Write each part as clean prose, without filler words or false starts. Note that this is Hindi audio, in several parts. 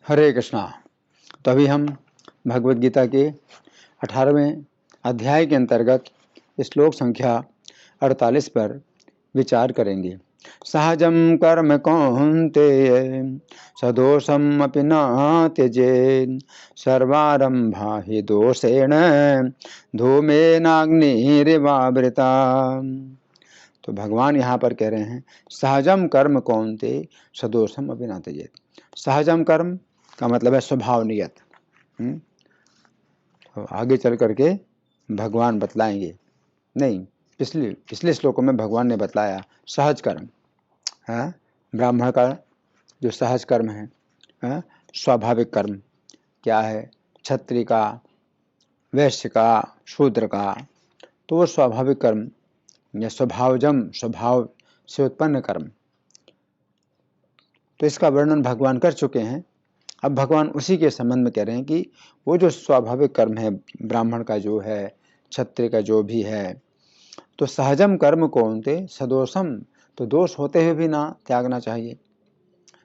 हरे कृष्णा। तो अभी हम भगवद गीता के 18वें अध्याय के अंतर्गत श्लोक संख्या 48 पर विचार करेंगे। सहजम कर्म कौन्तेय सदोषम अपि न त्यजेत् सर्वारंभा हि दोषेण धूमेनाग्निरिवावृता। तो भगवान यहाँ पर कह रहे हैं सहजम कर्म कौन्तेय सदोषम अपि न त्यजेत्। सहजम कर्म का मतलब है स्वभाव नियत। तो आगे चल करके भगवान बतलाएंगे। नहीं, पिछले श्लोकों में भगवान ने बतलाया सहज कर्म है, ब्राह्मण का जो सहज कर्म है, स्वाभाविक कर्म क्या है, क्षत्रिय का, वैश्य का, शूद्र का, तो वो स्वाभाविक कर्म या स्वभावजम, स्वभाव से उत्पन्न कर्म, तो इसका वर्णन भगवान कर चुके हैं। अब भगवान उसी के संबंध में कह रहे हैं कि वो जो स्वाभाविक कर्म है, ब्राह्मण का जो है, क्षत्रिय का जो भी है, तो सहजम कर्म कौन्ते सदोषम, तो दोष होते हुए भी ना त्यागना चाहिए।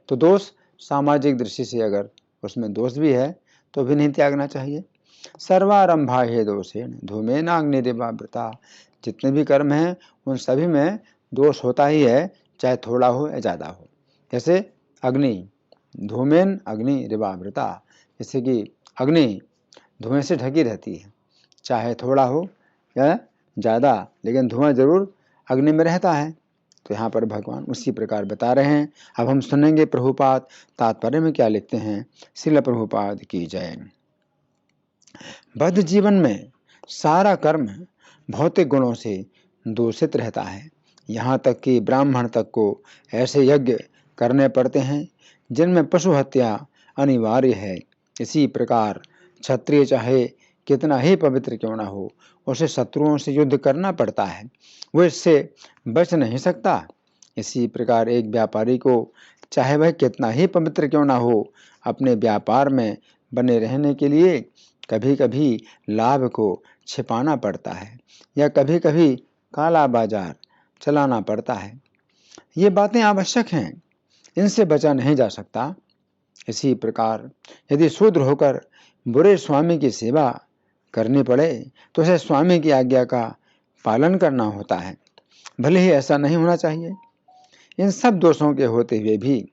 तो दोष सामाजिक दृष्टि से अगर उसमें दोष भी है तो भी नहीं त्यागना चाहिए। सर्वारंभा हे दोषेण धूमेनाग्निरिवावृता। जितने भी कर्म हैं उन सभी में दोष होता ही है, चाहे थोड़ा हो या ज़्यादा हो। जैसे अग्नि, धूमेन अग्नि रिवावृता, जैसे कि अग्नि धुएं से ढकी रहती है, चाहे थोड़ा हो या ज़्यादा, लेकिन धुआं जरूर अग्नि में रहता है। तो यहाँ पर भगवान उसी प्रकार बता रहे हैं। अब हम सुनेंगे प्रभुपाद तात्पर्य में क्या लिखते हैं। श्रील प्रभुपाद की जय। बद्ध जीवन में सारा कर्म भौतिक गुणों से दूषित रहता है। यहाँ तक कि ब्राह्मण तक को ऐसे यज्ञ करने पड़ते हैं जिनमें पशु हत्या अनिवार्य है। इसी प्रकार क्षत्रिय चाहे कितना ही पवित्र क्यों ना हो, उसे शत्रुओं से युद्ध करना पड़ता है, वो इससे बच नहीं सकता। इसी प्रकार एक व्यापारी को चाहे वह कितना ही पवित्र क्यों ना हो, अपने व्यापार में बने रहने के लिए कभी कभी लाभ को छिपाना पड़ता है या कभी कभी काला बाजार चलाना पड़ता है। ये बातें आवश्यक हैं, इनसे बचा नहीं जा सकता। इसी प्रकार यदि शूद्र होकर बुरे स्वामी की सेवा करनी पड़े तो उसे स्वामी की आज्ञा का पालन करना होता है, भले ही ऐसा नहीं होना चाहिए। इन सब दोषों के होते हुए भी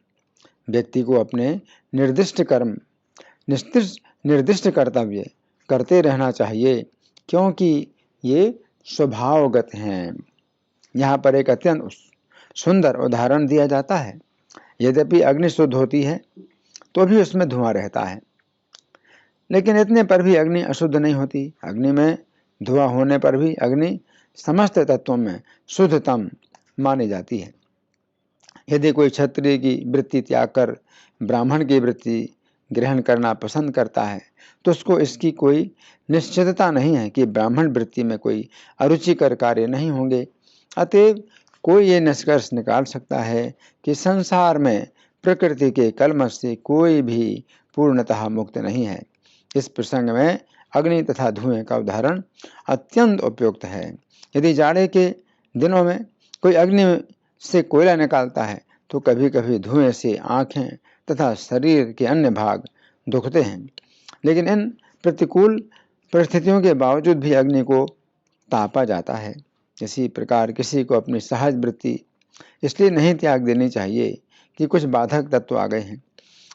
व्यक्ति को अपने निर्दिष्ट कर्म, निर्दिष्ट कर्तव्य करते रहना चाहिए, क्योंकि ये स्वभावगत हैं। यहाँ पर एक अत्यंत सुंदर उदाहरण दिया जाता है। यद्यपि अग्नि शुद्ध होती है तो भी उसमें धुआं रहता है, लेकिन इतने पर भी अग्नि अशुद्ध नहीं होती। अग्नि में धुआं होने पर भी अग्नि समस्त तत्वों में शुद्धतम मानी जाती है। यदि कोई क्षत्रिय की वृत्ति त्याग कर ब्राह्मण की वृत्ति ग्रहण करना पसंद करता है तो उसको इसकी कोई निश्चितता नहीं है कि ब्राह्मण वृत्ति में कोई अरुचिकर कार्य नहीं होंगे। अतएव कोई ये निष्कर्ष निकाल सकता है कि संसार में प्रकृति के कलमश से कोई भी पूर्णतः मुक्त नहीं है। इस प्रसंग में अग्नि तथा धुएं का उदाहरण अत्यंत उपयुक्त है। यदि जाड़े के दिनों में कोई अग्नि से कोयला निकालता है तो कभी कभी धुएं से आँखें तथा शरीर के अन्य भाग दुखते हैं, लेकिन इन प्रतिकूल परिस्थितियों के बावजूद भी अग्नि को तापा जाता है। इसी प्रकार किसी को अपनी सहज वृत्ति इसलिए नहीं त्याग देनी चाहिए कि कुछ बाधक तत्व आ गए हैं,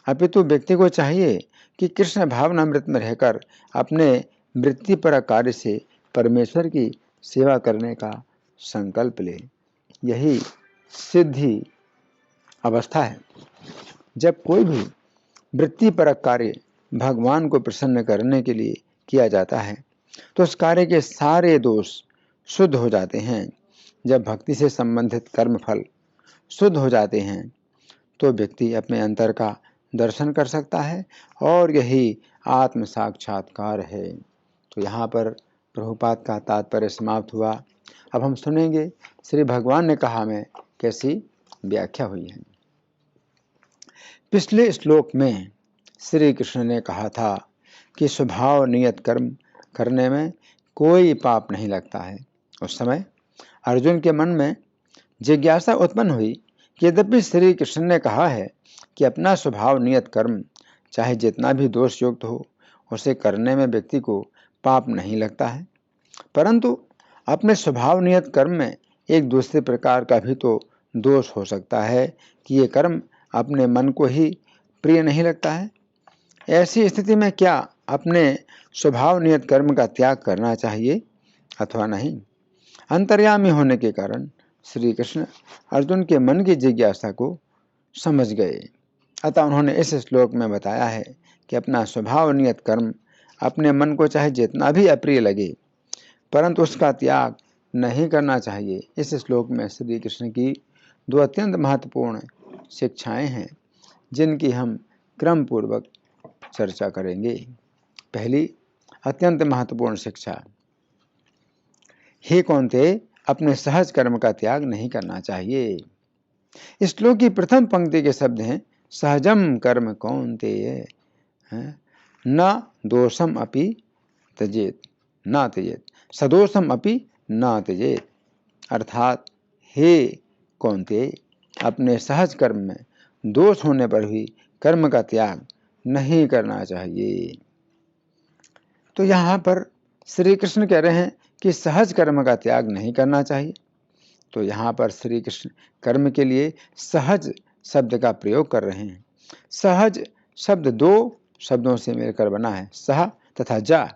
अपितु व्यक्ति को चाहिए कि कृष्ण भावनामृत में रहकर अपने वृत्तिपरक कार्य से परमेश्वर की सेवा करने का संकल्प ले। यही सिद्धि अवस्था है। जब कोई भी वृत्तिपरक कार्य भगवान को प्रसन्न करने के लिए किया जाता है तो उस कार्य के सारे दोष शुद्ध हो जाते हैं। जब भक्ति से संबंधित कर्म फल शुद्ध हो जाते हैं तो व्यक्ति अपने अंतर का दर्शन कर सकता है, और यही आत्म साक्षात्कार है। तो यहाँ पर प्रभुपाद का तात्पर्य समाप्त हुआ। अब हम सुनेंगे श्री भगवान ने कहा में कैसी व्याख्या हुई है। पिछले श्लोक में श्री कृष्ण ने कहा था कि स्वभाव नियत कर्म करने में कोई पाप नहीं लगता है। उस समय अर्जुन के मन में जिज्ञासा उत्पन्न हुई कि यद्यपि श्री कृष्ण ने कहा है कि अपना स्वभाव नियत कर्म चाहे जितना भी दोष युक्त हो, उसे करने में व्यक्ति को पाप नहीं लगता है, परंतु अपने स्वभाव नियत कर्म में एक दूसरे प्रकार का भी तो दोष हो सकता है कि ये कर्म अपने मन को ही प्रिय नहीं लगता है। ऐसी स्थिति में क्या अपने स्वभाव नियत कर्म का त्याग करना चाहिए अथवा नहीं? अंतर्यामी होने के कारण श्री कृष्ण अर्जुन के मन की जिज्ञासा को समझ गए। अतः उन्होंने इस श्लोक में बताया है कि अपना स्वभाव नियत कर्म अपने मन को चाहे जितना भी अप्रिय लगे, परंतु उसका त्याग नहीं करना चाहिए। इस श्लोक में श्री कृष्ण की दो अत्यंत महत्वपूर्ण शिक्षाएं हैं, जिनकी हम क्रम पूर्वक चर्चा करेंगे। पहली अत्यंत महत्वपूर्ण शिक्षा, हे कौन्तेय, अपने सहज कर्म का त्याग नहीं करना चाहिए। इस श्लोक की प्रथम पंक्ति के शब्द हैं सहजम कर्म कौन्तेय न दोषम अपि त्यजेत न त्यजेत, सदोषम अपि न त्यजेत। अर्थात हे कौन्तेय, अपने सहज कर्म में दोष होने पर भी कर्म का त्याग नहीं करना चाहिए। तो यहाँ पर श्री कृष्ण कह रहे हैं कि सहज कर्म का त्याग नहीं करना चाहिए। तो यहाँ पर श्री कृष्ण कर्म के लिए सहज शब्द का प्रयोग कर रहे हैं। सहज शब्द दो शब्दों से मिलकर बना है, सह तथा जा।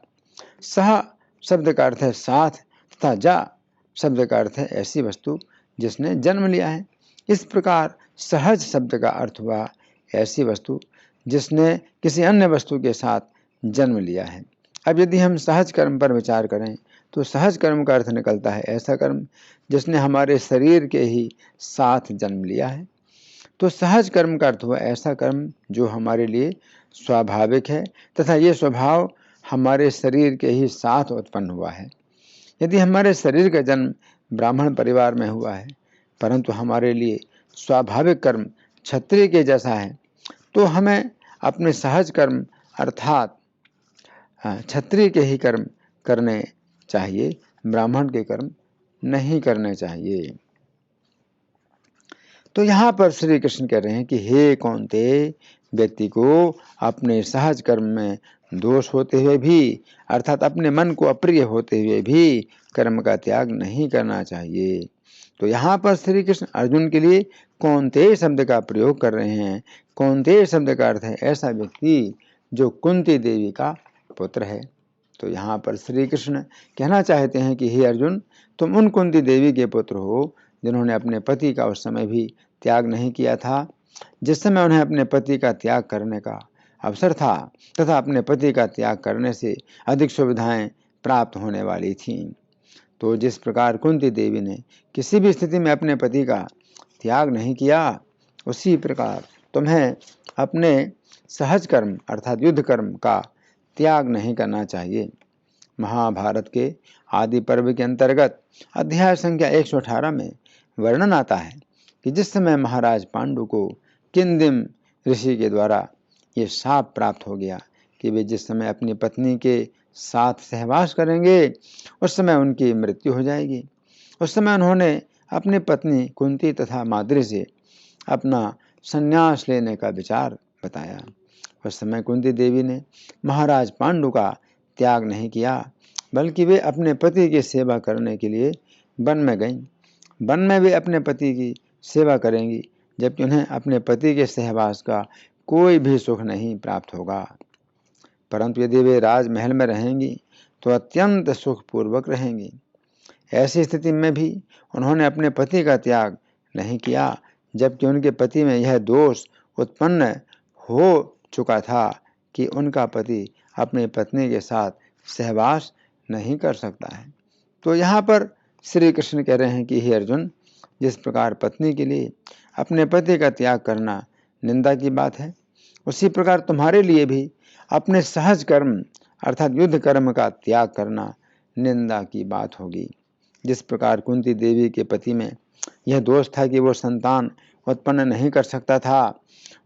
सह शब्द का अर्थ है साथ तथा जा शब्द का अर्थ है ऐसी वस्तु जिसने जन्म लिया है। इस प्रकार सहज शब्द का अर्थ हुआ ऐसी वस्तु जिसने किसी अन्य वस्तु के साथ जन्म लिया है। अब यदि हम सहज कर्म पर विचार करें तो सहज कर्म का अर्थ निकलता है ऐसा कर्म जिसने हमारे शरीर के ही साथ जन्म लिया है। तो सहज कर्म का अर्थ हुआ ऐसा कर्म जो हमारे लिए स्वाभाविक है तथा ये स्वभाव हमारे शरीर के ही साथ उत्पन्न हुआ है। यदि हमारे शरीर का जन्म ब्राह्मण परिवार में हुआ है, परंतु हमारे लिए स्वाभाविक कर्म क्षत्रिय के जैसा है, तो हमें अपने सहज कर्म अर्थात क्षत्रिय के ही कर्म करने चाहिए, ब्राह्मण के कर्म नहीं करने चाहिए। तो यहाँ पर श्री कृष्ण कह रहे हैं कि हे कौन्तेय, व्यक्ति को अपने सहज कर्म में दोष होते हुए भी अर्थात अपने मन को अप्रिय होते हुए भी कर्म का त्याग नहीं करना चाहिए। तो यहाँ पर श्री कृष्ण अर्जुन के लिए कौन्तेय शब्द का प्रयोग कर रहे हैं। कौन्तेय शब्द का अर्थ है ऐसा व्यक्ति जो कुंती देवी का पुत्र है। तो यहाँ पर श्री कृष्ण कहना चाहते हैं कि हे अर्जुन, तुम उन कुंती देवी के पुत्र हो जिन्होंने अपने पति का उस समय भी त्याग नहीं किया था जिस समय उन्हें अपने पति का त्याग करने का अवसर था तथा अपने पति का त्याग करने से अधिक सुविधाएं प्राप्त होने वाली थीं। तो जिस प्रकार कुंती देवी ने किसी भी स्थिति में अपने पति का त्याग नहीं किया, उसी प्रकार तुम्हें अपने सहज कर्म अर्थात युद्ध कर्म का त्याग नहीं करना चाहिए। महाभारत के आदि पर्व के अंतर्गत अध्याय संख्या 118 में वर्णन आता है कि जिस समय महाराज पांडु को किंदिम ऋषि के द्वारा ये शाप प्राप्त हो गया कि वे जिस समय अपनी पत्नी के साथ सहवास करेंगे उस समय उनकी मृत्यु हो जाएगी, उस समय उन्होंने अपनी पत्नी कुंती तथा माद्री से अपना संन्यास लेने का विचार बताया। उस समय कुंती देवी ने महाराज पांडु का त्याग नहीं किया, बल्कि वे अपने पति की सेवा करने के लिए वन में गईं। वन में वे अपने पति की सेवा करेंगी, जबकि उन्हें अपने पति के सहवास का कोई भी सुख नहीं प्राप्त होगा। परंतु यदि वे राजमहल में रहेंगी तो अत्यंत सुखपूर्वक रहेंगी। ऐसी स्थिति में भी उन्होंने अपने पति का त्याग नहीं किया, जबकि उनके पति में यह दोष उत्पन्न हो चुका था कि उनका पति अपनी पत्नी के साथ सहवास नहीं कर सकता है। तो यहाँ पर श्री कृष्ण कह रहे हैं कि हे अर्जुन, जिस प्रकार पत्नी के लिए अपने पति का त्याग करना निंदा की बात है, उसी प्रकार तुम्हारे लिए भी अपने सहज कर्म अर्थात युद्ध कर्म का त्याग करना निंदा की बात होगी। जिस प्रकार कुंती देवी के पति में यह दोष था कि वो संतान उत्पन्न नहीं कर सकता था,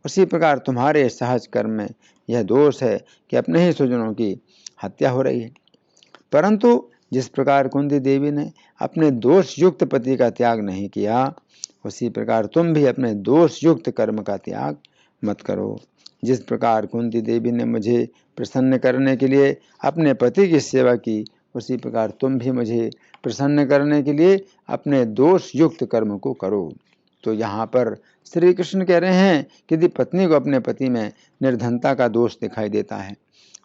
उसी प्रकार तुम्हारे सहज कर्म में यह दोष है कि अपने ही स्वजनों की हत्या हो रही है। परंतु जिस प्रकार कुंती देवी ने अपने दोष युक्त पति का त्याग नहीं किया, उसी प्रकार तुम भी अपने दोष युक्त कर्म का त्याग मत करो। जिस प्रकार कुंती देवी ने मुझे प्रसन्न करने के लिए अपने पति की सेवा की, उसी प्रकार तुम भी मुझे प्रसन्न करने के लिए अपने दोष युक्त कर्म को करो। तो यहाँ पर श्री कृष्ण कह रहे हैं कि यदि पत्नी को अपने पति में निर्धनता का दोष दिखाई देता है,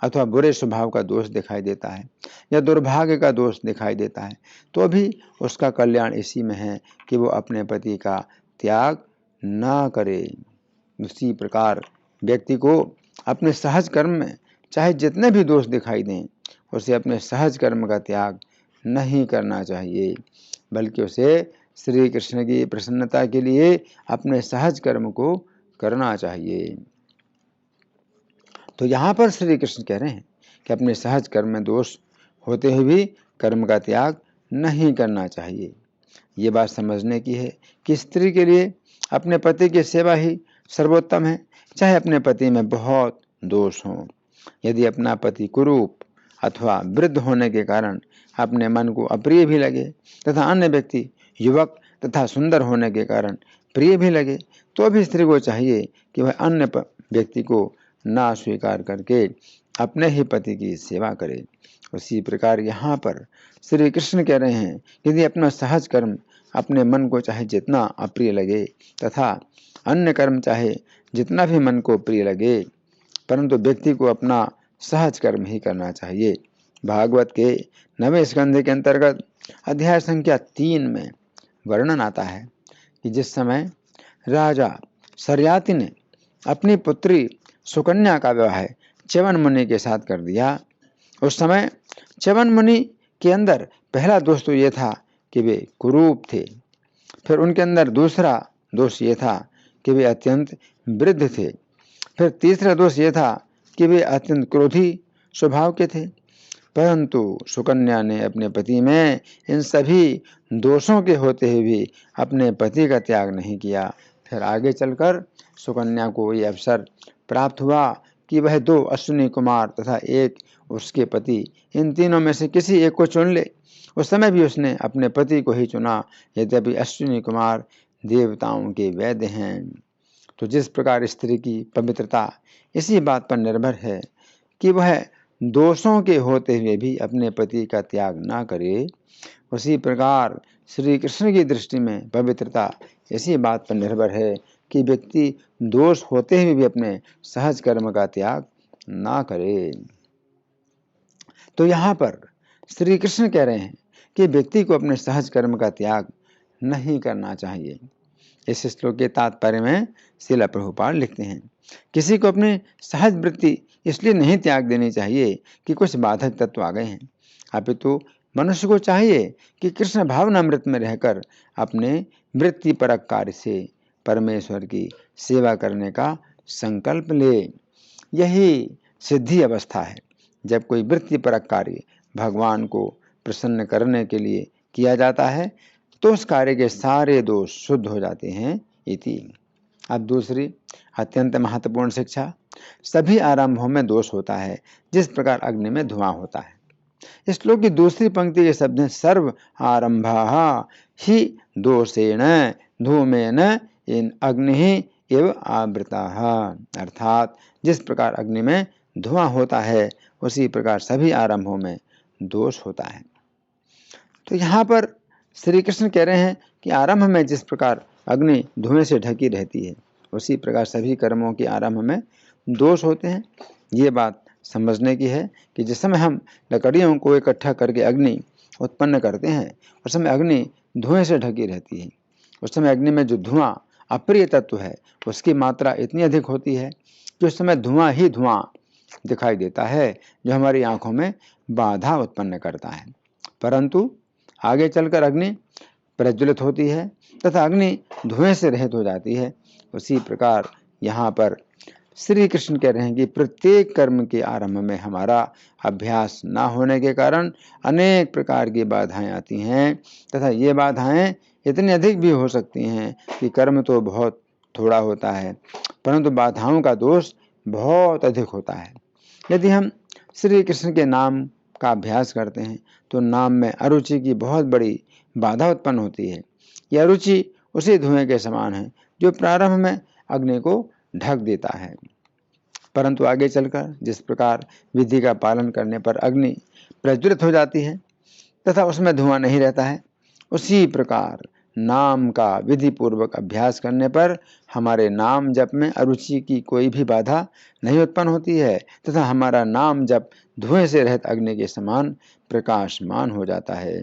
अथवा बुरे स्वभाव का दोष दिखाई देता है, या दुर्भाग्य का दोष दिखाई देता है, तो भी उसका कल्याण इसी में है कि वो अपने पति का त्याग ना करे। उसी प्रकार व्यक्ति को अपने सहज कर्म में चाहे जितने भी दोष दिखाई दें, उसे अपने सहज कर्म का त्याग नहीं करना चाहिए, बल्कि उसे श्री कृष्ण की प्रसन्नता के लिए अपने सहज कर्म को करना चाहिए। तो यहाँ पर श्री कृष्ण कह रहे हैं कि अपने सहज कर्म में दोष होते हुए भी कर्म का त्याग नहीं करना चाहिए। ये बात समझने की है कि स्त्री के लिए अपने पति की सेवा ही सर्वोत्तम है, चाहे अपने पति में बहुत दोष हों। यदि अपना पति कुरूप अथवा वृद्ध होने के कारण अपने मन को अप्रिय भी लगे, तथा अन्य व्यक्ति युवक तथा सुंदर होने के कारण प्रिय भी लगे, तो भी स्त्री को चाहिए कि वह अन्य व्यक्ति को ना स्वीकार करके अपने ही पति की सेवा करे। उसी प्रकार यहाँ पर श्री कृष्ण कह रहे हैं, यदि अपना सहज कर्म अपने मन को चाहे जितना अप्रिय लगे, तथा अन्य कर्म चाहे जितना भी मन को प्रिय लगे, परंतु व्यक्ति को अपना सहज कर्म ही करना चाहिए। भागवत के 9वें स्कंध के अंतर्गत अध्याय संख्या 3 में वर्णन आता है कि जिस समय राजा शर्याति ने अपनी पुत्री सुकन्या का विवाह च्यवन मुनि के साथ कर दिया, उस समय च्यवन मुनि के अंदर पहला दोष तो ये था कि वे कुरूप थे। फिर उनके अंदर दूसरा दोष ये था कि वे अत्यंत वृद्ध थे। फिर तीसरा दोष ये था कि वे अत्यंत क्रोधी स्वभाव के थे। परंतु सुकन्या ने अपने पति में इन सभी दोषों के होते हुए भी अपने पति का त्याग नहीं किया। फिर आगे चलकर सुकन्या को ये अवसर प्राप्त हुआ कि वह 2 अश्विनी कुमार तथा एक उसके पति, इन तीनों में से किसी एक को चुन ले। उस समय भी उसने अपने पति को ही चुना, यद्यपि अश्विनी कुमार देवताओं के वैद्य हैं। तो जिस प्रकार स्त्री की पवित्रता इसी बात पर निर्भर है कि वह दोषों के होते हुए भी अपने पति का त्याग ना करे, उसी प्रकार श्री कृष्ण की दृष्टि में पवित्रता इसी बात पर निर्भर है कि व्यक्ति दोष होते हुए भी अपने सहज कर्म का त्याग ना करे। तो यहाँ पर श्री कृष्ण कह रहे हैं कि व्यक्ति को अपने सहज कर्म का त्याग नहीं करना चाहिए। इस श्लोक के तात्पर्य में श्रील प्रभुपाद लिखते हैं, किसी को अपनी सहज वृत्ति इसलिए नहीं त्याग देनी चाहिए कि कुछ बाधक तत्व आ गए हैं, अपितु मनुष्य को चाहिए कि कृष्ण भावनामृत में रहकर अपने वृत्तिपरक कार्य से परमेश्वर की सेवा करने का संकल्प ले। यही सिद्धि अवस्था है, जब कोई वृत्तिपरक कार्य भगवान को प्रसन्न करने के लिए किया जाता है तो उस कार्य के सारे दोष शुद्ध हो जाते हैं इति। अब दूसरी अत्यंत महत्वपूर्ण शिक्षा, सभी आरंभों में दोष होता है जिस प्रकार अग्नि में धुआं होता है। इस श्लोक की दूसरी पंक्ति के शब्द हैं, सर्व आरंभाः हि दोषेण धूमेन इन अग्नि एव आवृताः। अर्थात जिस प्रकार अग्नि में धुआं होता है उसी प्रकार सभी आरंभों में दोष होता है। तो यहाँ पर श्री कृष्ण कह रहे हैं कि आरंभ में जिस प्रकार अग्नि धुएं से ढकी रहती है, उसी प्रकार सभी कर्मों के आरंभ में दोष होते हैं। ये बात समझने की है कि जिस समय हम लकड़ियों को इकट्ठा करके अग्नि उत्पन्न करते हैं, उस समय अग्नि धुएं से ढकी रहती है। उस समय अग्नि में जो धुआं अप्रिय तत्व है उसकी मात्रा इतनी अधिक होती है कि उस समय धुआं ही धुआं दिखाई देता है, जो हमारी आंखों में बाधा उत्पन्न करता है। परंतु आगे चलकर अग्नि प्रज्वलित होती है तथा अग्नि धुएं से रहित हो जाती है। उसी प्रकार यहाँ पर श्री कृष्ण कह रहे हैं कि प्रत्येक कर्म के आरंभ में हमारा अभ्यास ना होने के कारण अनेक प्रकार की बाधाएं आती हैं, तथा ये बाधाएं इतनी अधिक भी हो सकती हैं कि कर्म तो बहुत थोड़ा होता है परंतु बाधाओं का दोष बहुत अधिक होता है। यदि हम श्री कृष्ण के नाम का अभ्यास करते हैं तो नाम में अरुचि की बहुत बड़ी बाधा उत्पन्न होती है। यह अरुचि उसी धुएं के समान है जो प्रारंभ में अग्नि को ढक देता है। परंतु आगे चलकर जिस प्रकार विधि का पालन करने पर अग्नि प्रज्वलित हो जाती है तथा उसमें धुआं नहीं रहता है, उसी प्रकार नाम का विधि पूर्वक अभ्यास करने पर हमारे नाम जप में अरुचि की कोई भी बाधा नहीं उत्पन्न होती है तथा हमारा नाम जप धुएं से रहित अग्नि के समान प्रकाशमान हो जाता है।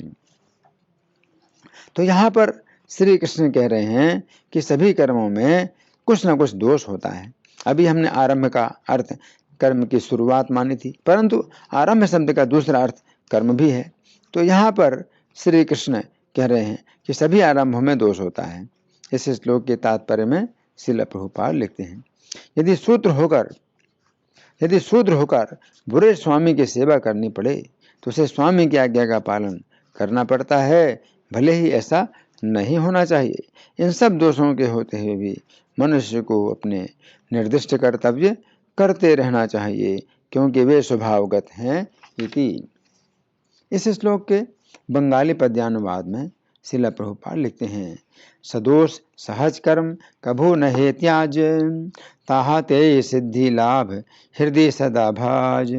तो यहाँ पर श्री कृष्ण कह रहे हैं कि सभी कर्मों में कुछ न कुछ दोष होता है। अभी हमने आरंभ का अर्थ कर्म की शुरुआत मानी थी, परंतु आरंभ शब्द का दूसरा अर्थ कर्म भी है। तो यहाँ पर श्री कृष्ण कह रहे हैं कि सभी आरंभों में दोष होता है। इस श्लोक के तात्पर्य में श्रील प्रभुपाद लिखते हैं, यदि शूद्र होकर बुरे स्वामी की सेवा करनी पड़े तो उसे स्वामी की आज्ञा का पालन करना पड़ता है, भले ही ऐसा नहीं होना चाहिए। इन सब दोषों के होते हुए भी मनुष्य को अपने निर्दिष्ट कर्तव्य करते रहना चाहिए, क्योंकि वे स्वभावगत हैं इति। इस श्लोक के बंगाली पद्यानुवाद में श्रील प्रभुपाद लिखते हैं, सदोष सहज कर्म कभू न हे त्याज, ताहा ते सिद्धि लाभ हृदय सदा भाज,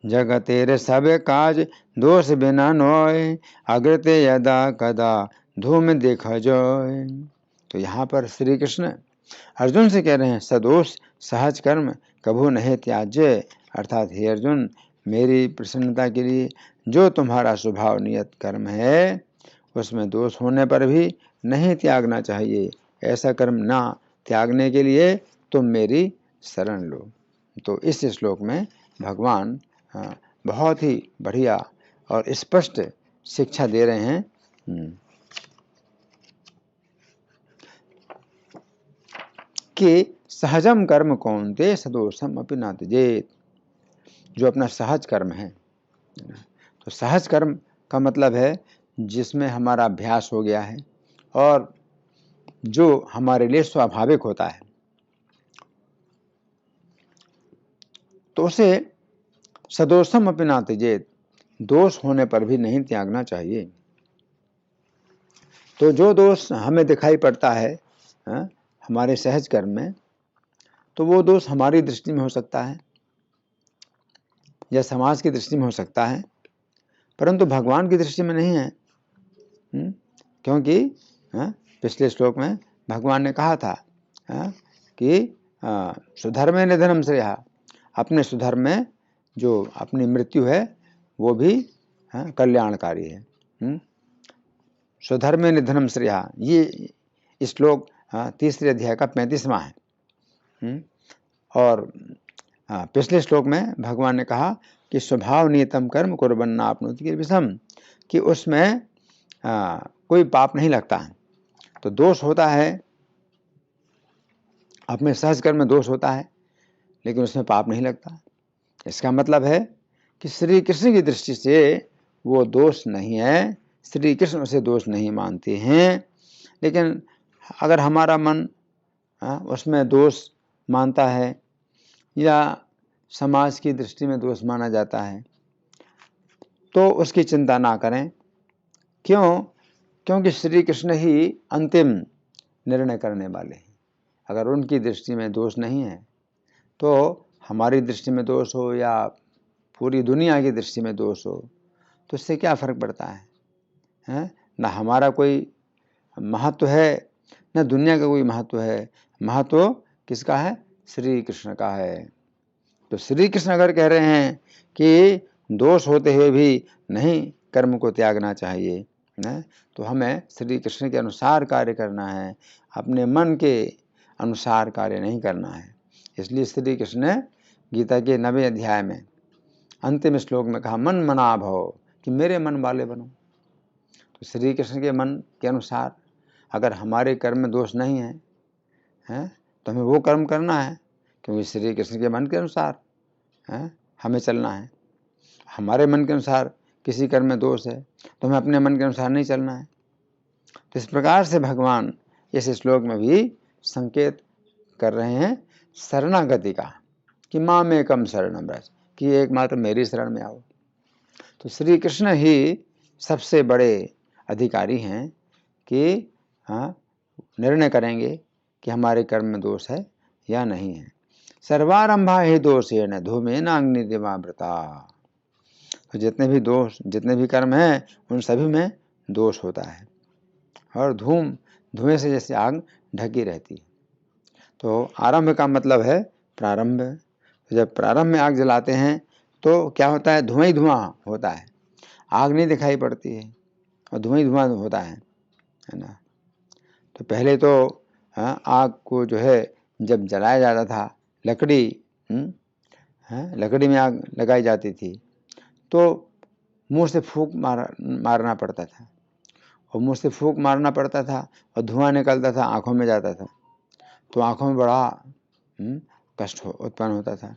जगतेर सब काज दोष बिना नोय, अग्रते यदा कदा धूम देख जोय। तो यहाँ पर श्री कृष्ण अर्जुन से कह रहे हैं, सदोष सहज कर्म कभू नहीं त्याज्य, अर्थात हे अर्जुन, मेरी प्रसन्नता के लिए जो तुम्हारा स्वभाव नियत कर्म है उसमें दोष होने पर भी नहीं त्यागना चाहिए। ऐसा कर्म ना त्यागने के लिए तुम मेरी शरण लो। तो इस श्लोक में भगवान बहुत ही बढ़िया और स्पष्ट शिक्षा दे रहे हैं कि सहजम कर्म कौन्ते सदोषम अपि न त्यजेत। जो अपना सहज कर्म है, तो सहज कर्म का मतलब है जिसमें हमारा अभ्यास हो गया है और जो हमारे लिए स्वाभाविक होता है, तो उसे सदोषम अपि न त्यजेत, दोष होने पर भी नहीं त्यागना चाहिए। तो जो दोष हमें दिखाई पड़ता है हमारे सहज कर्म में, तो वो दोष हमारी दृष्टि में हो सकता है या समाज की दृष्टि में हो सकता है, परंतु भगवान की दृष्टि में नहीं है। क्योंकि पिछले श्लोक में भगवान ने कहा था कि सुधर्मे निधनम श्रेयः, अपने सुधर्म में जो अपनी मृत्यु है वो भी कल्याणकारी है। स्वधर्मे निधनम श्रेयः, ये श्लोक तीसरे अध्याय का 35वां है। और पिछले श्लोक में भगवान ने कहा कि स्वभाव नियतम कर्म कुर्वन्ना आपनोति विषम, कि उसमें कोई पाप नहीं लगता है। तो दोष होता है, अपने सहज कर्म में दोष होता है, लेकिन उसमें पाप नहीं लगता। इसका मतलब है कि श्री कृष्ण की दृष्टि से वो दोष नहीं है, श्री कृष्ण उसे दोष नहीं मानते हैं। लेकिन अगर हमारा मन उसमें दोष मानता है या समाज की दृष्टि में दोष माना जाता है, तो उसकी चिंता ना करें। क्यों? क्योंकि श्री कृष्ण ही अंतिम निर्णय करने वाले हैं। अगर उनकी दृष्टि में दोष नहीं है, तो हमारी दृष्टि में दोष हो या पूरी दुनिया की दृष्टि में दोष हो, तो इससे क्या फर्क पड़ता है? ना हमारा कोई महत्व है, न दुनिया का कोई महत्व है। महत्व किसका है? श्री कृष्ण का है। तो श्री कृष्ण अगर कह रहे हैं कि दोष होते हुए भी नहीं कर्म को त्यागना चाहिए, तो हमें श्री कृष्ण के अनुसार कार्य करना है, अपने मन के अनुसार कार्य नहीं करना है। इसलिए श्री कृष्ण ने गीता के 9वें अध्याय में अंतिम श्लोक में कहा, मन मना भव, कि मेरे मन वाले बनो। तो श्री कृष्ण के मन के अनुसार अगर हमारे कर्म में दोष नहीं है, तो हमें वो कर्म करना है, क्योंकि श्री कृष्ण के मन के अनुसार हमें चलना है। हमारे मन के अनुसार किसी कर्म में दोष है तो हमें अपने मन के अनुसार नहीं चलना है। तो इस प्रकार से भगवान इस श्लोक में भी संकेत कर रहे हैं शरणागति का, कि मामेकम शरणम व्रज, कि एकमात्र मेरी शरण में आओ। तो श्री कृष्ण ही सबसे बड़े अधिकारी हैं कि निर्णय करेंगे कि हमारे कर्म में दोष है या नहीं है। सर्वारंभा ही दोषेण धूमेन अग्निदिवावृता। तो जितने भी कर्म हैं उन सभी में दोष होता है, और धुएं से जैसे आग ढकी रहती है। तो आरंभ का मतलब है प्रारंभ। तो जब प्रारंभ में आग जलाते हैं तो क्या होता है, धुआं ही धुआं होता है, आग नहीं दिखाई पड़ती है और धुआं ही धुआं होता है ना। तो पहले तो आग को जो है जब जलाया जाता था, लकड़ी में आग लगाई जाती थी तो मुंह से फूंक मारना पड़ता था, और मुंह से फूंक मारना पड़ता था और धुआं निकलता था, आंखों में जाता था, तो आंखों में बड़ा कष्ट उत्पन्न होता था।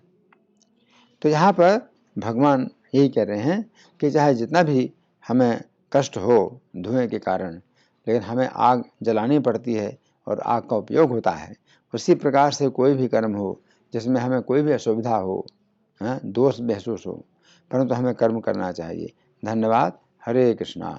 तो यहाँ पर भगवान यही कह रहे हैं कि चाहे जितना भी हमें कष्ट हो धुएं के कारण, लेकिन हमें आग जलानी पड़ती है और आग का उपयोग होता है। उसी प्रकार से कोई भी कर्म हो जिसमें हमें कोई भी असुविधा हो, दोष महसूस हो, परंतु हमें कर्म करना चाहिए। धन्यवाद। हरे कृष्णा।